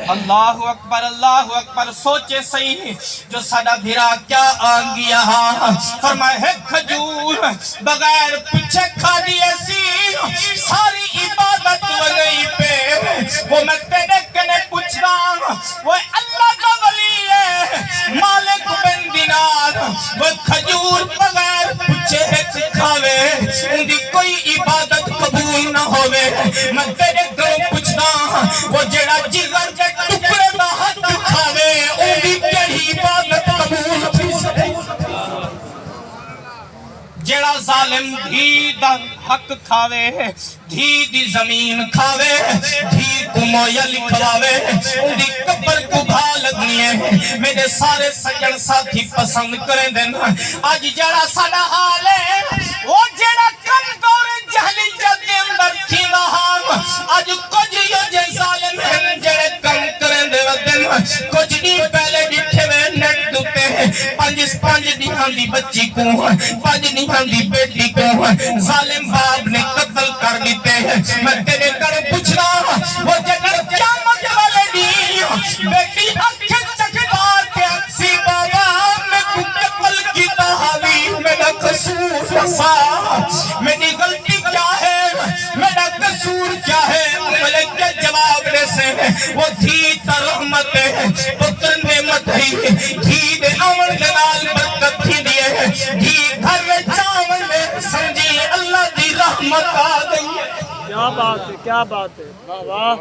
اللہ اکبر سوچے صحیح جو ساڈا بھرا کیا آن گیا فرمائے ہے کھجور بغیر پچھے کھا دیے سی ساری عبادت ولی پہ وہ میں تیرے کنے پوچھ رہا وہ اللہ کا ولی ہے مالک بن دینار وہ کھجور بغیر پچھے کھاوے ان دی کوئی عبادت قبول نہ ہوئے میں تیرے گھروں پوچھنا وہ جڑا جگر کے ٹکڑے دا حق کھاوے ان دی کیڑی عبادت قبول تھی سکے جڑا ظالم دھی دا حق کھاوے دھی دی زمین کھاوے دھی کو مویا لکھواوے ان دی قبر کو بھا لگنی ہے میرے سارے سجن ساتھی پسند کریں دن آج جڑا ساڑا حال ہے وہ جڑا کم دور جہلیت کے اندر تھی رہا آج کچھ یہ جے ظالم ہیں جڑے کم کریں دے ودن کچھ نہیں پہلے ڈٹھے میں نیٹ دوتے پانچ دیہاں دی بچی کو پانچ دیہاں دی بیٹی کو ظالم باپ نے قتل کر دیتے ہیں میں تیرے کر پوچھنا وہ جگر قیامت والے دی بیٹی اکھیں چکبار کے اکسی بابا میں کو قتل کی تحاوی میرا قصور فسا میری غلطی کیا ہے میرا قصور کیا ہے ملک کے جواب دے سے وہ دھی تا رحمت ہے پتر نعمت ہے دھی دے عمر جنال برکت تھی دیئے دھی گھر میں چاول میں سمجھی اللہ دی رحمت آ گئی ہے کیا بات ہے واہ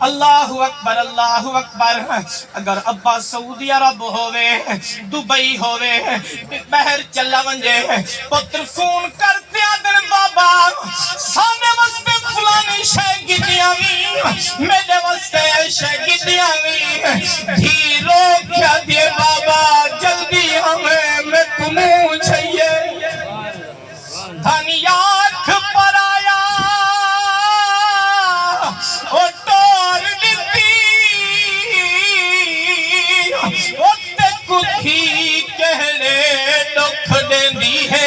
اللہ اکبر اگر ابا سعودی عرب ہوئے دبئی ہوئے بہر چلا ونجے پتر فون کرتے آدن بابا سانے وستے فلانی شے گدیاں بھی میرے وستے شے گدیاں بھی دھیرو کیا دیے بابا جلدی ہمیں میں تمہیں چاہیے دھانی آنکھ پر آیا او ٹور دیتی او تے کتھی کہنے دکھ دیں دی ہے